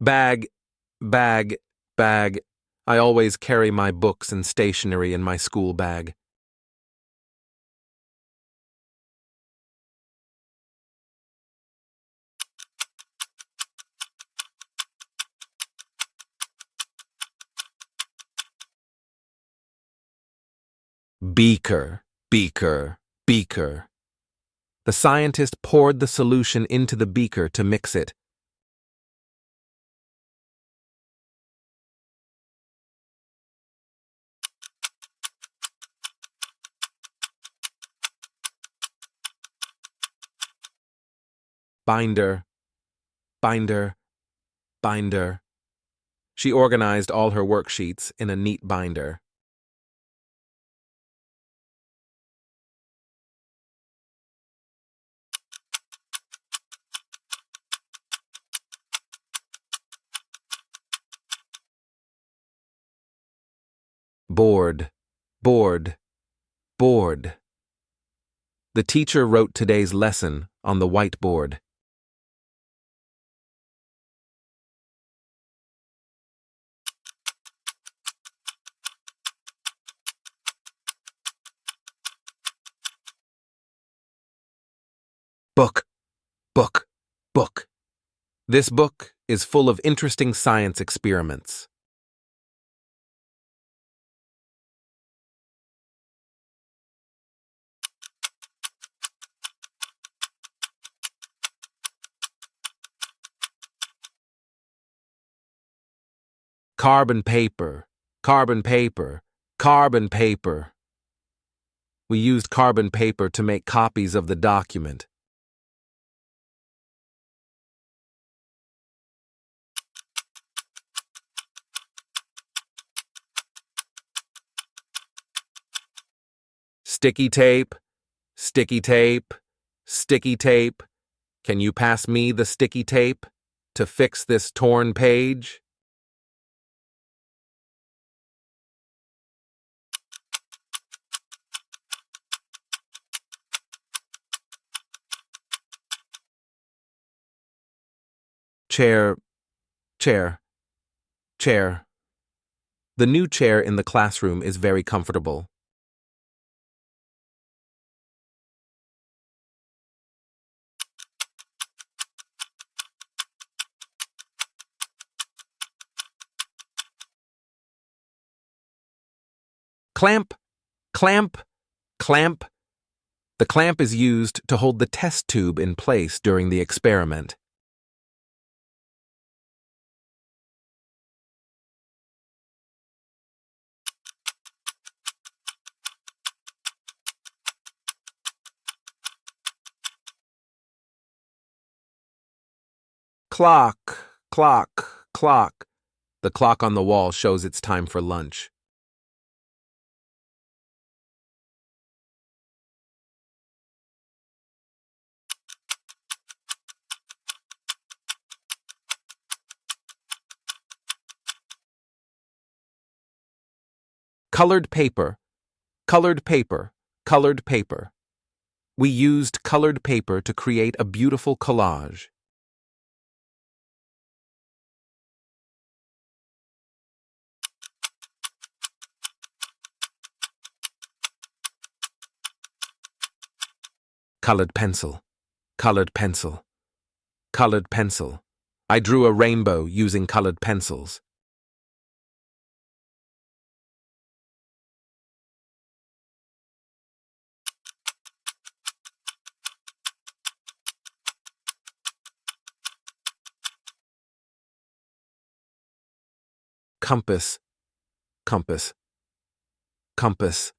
Bag, bag, bag. I always carry my books and stationery in my school bag. Beaker, beaker, beaker. The scientist poured the solution into the beaker to mix it. Binder, binder, binder. She organized all her worksheets in a neat binder. Board, board, board. The teacher wrote today's lesson on the whiteboard. Book, book, book. This book is full of interesting science experiments. Carbon paper, carbon paper, carbon paper. We used carbon paper to make copies of the document. Sticky tape, sticky tape, sticky tape. Can you pass me the sticky tape to fix this torn page? Chair, chair, chair. The new chair in the classroom is very comfortable. Clamp, clamp, clamp. The clamp is used to hold the test tube in place during the experiment. Clock, clock, clock. The clock on the wall shows it's time for lunch. Colored paper, colored paper, colored paper. We used colored paper to create a beautiful collage. Colored pencil, colored pencil, colored pencil. I drew a rainbow using colored pencils. Compass, compass, compass.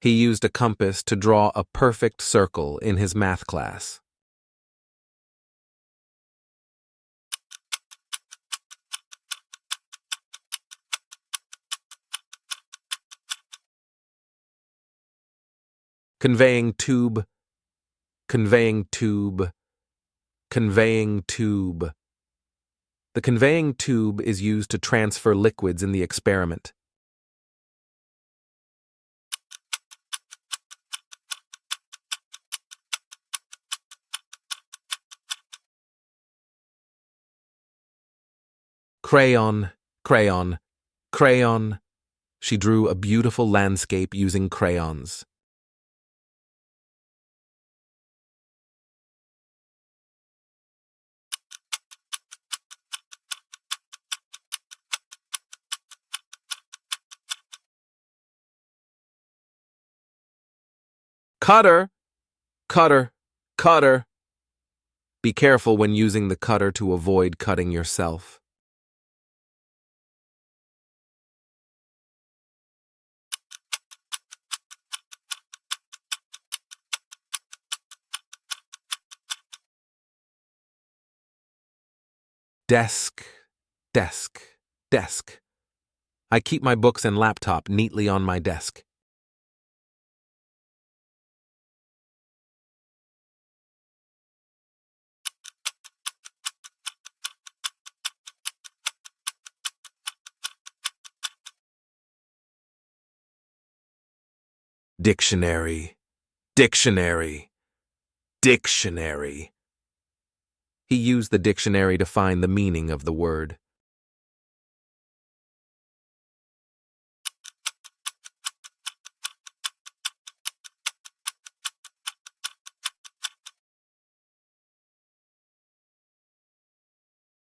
He used a compass to draw a perfect circle in his math class. Conveying tube, conveying tube, conveying tube. The conveying tube is used to transfer liquids in the experiment. Crayon, crayon, crayon. She drew a beautiful landscape using crayons. Cutter, cutter, cutter. Be careful when using the cutter to avoid cutting yourself. Desk, desk, desk. I keep my books and laptop neatly on my desk. Dictionary, dictionary, dictionary. He used the dictionary to find the meaning of the word.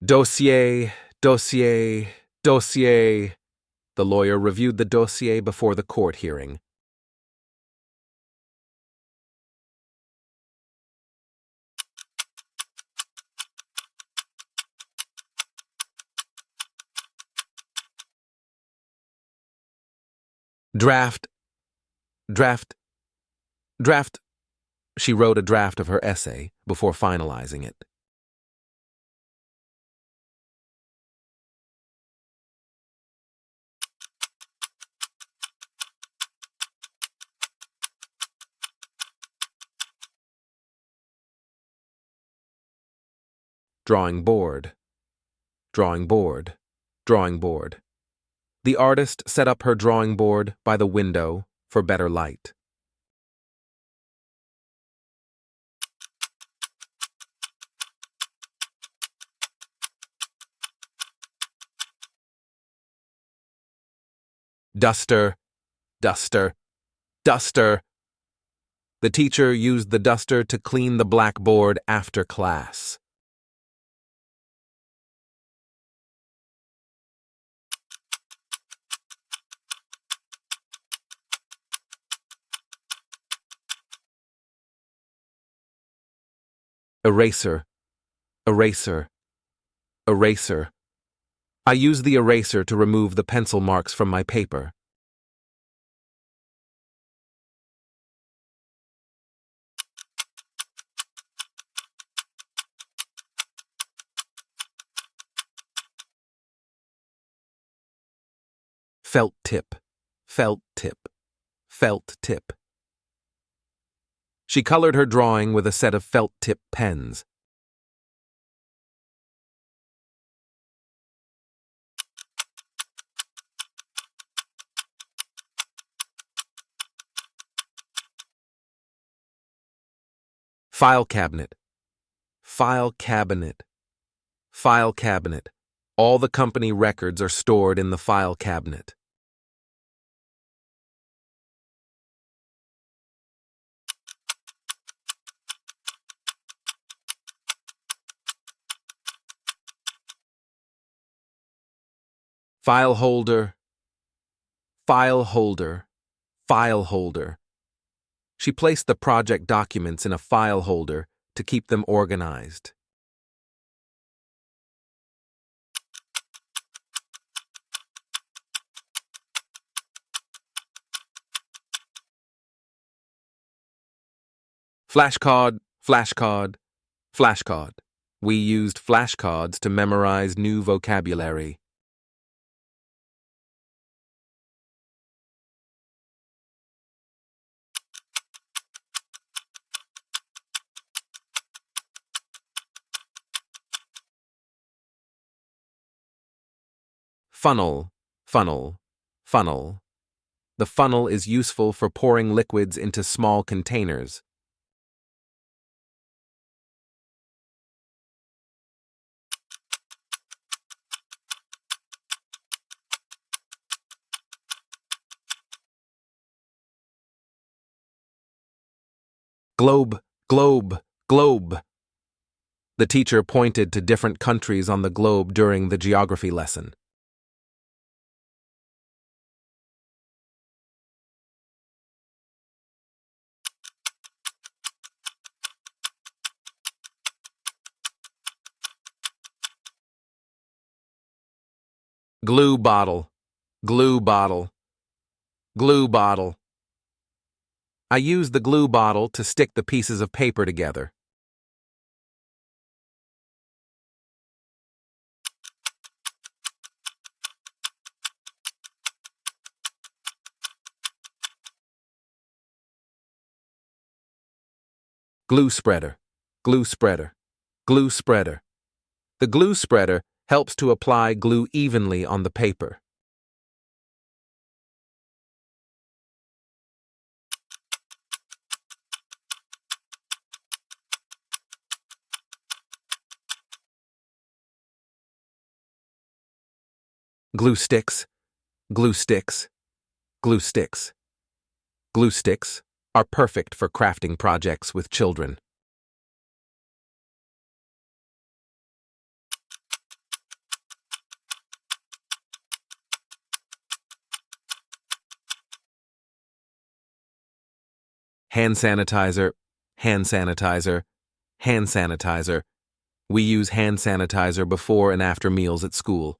Dossier, dossier, dossier. The lawyer reviewed the dossier before the court hearing. Draft, draft, draft. She wrote a draft of her essay before finalizing it. Drawing board, drawing board, drawing board. The artist set up her drawing board by the window for better light. Duster, duster, duster. The teacher used the duster to clean the blackboard after class. Eraser, eraser, eraser. I use the eraser to remove the pencil marks from my paper. Felt tip, felt tip, felt tip. She colored her drawing with a set of felt tip pens. File cabinet, file cabinet, file cabinet. All the company records are stored in the file cabinet. File holder, file holder, file holder. She placed the project documents in a file holder to keep them organized. Flashcard, flashcard, flashcard. We used flashcards to memorize new vocabulary. Funnel, funnel, funnel. The funnel is useful for pouring liquids into small containers. Globe, globe, globe. The teacher pointed to different countries on the globe during the geography lesson. Glue bottle, glue bottle, glue bottle. I used the glue bottle to stick the pieces of paper together. Glue spreader, glue spreader, glue spreader. The glue spreader helps to apply glue evenly on the paper. Glue sticks, glue sticks, glue sticks. Glue sticks are perfect for crafting projects with children. Hand sanitizer, hand sanitizer, hand sanitizer. We use hand sanitizer before and after meals at school.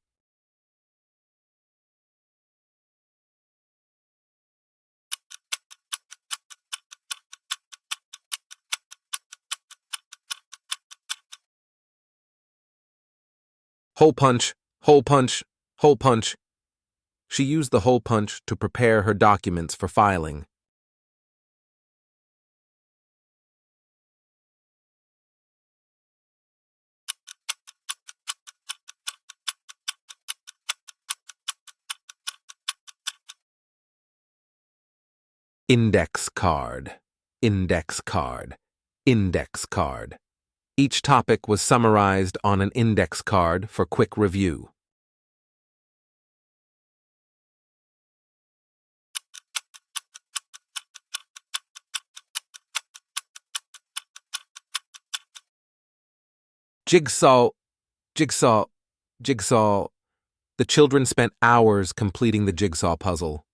Hole punch, hole punch, hole punch. She used the hole punch to prepare her documents for filing. Index card, index card, index card. Each topic was summarized on an index card for quick review. Jigsaw, jigsaw, jigsaw. The children spent hours completing the jigsaw puzzle.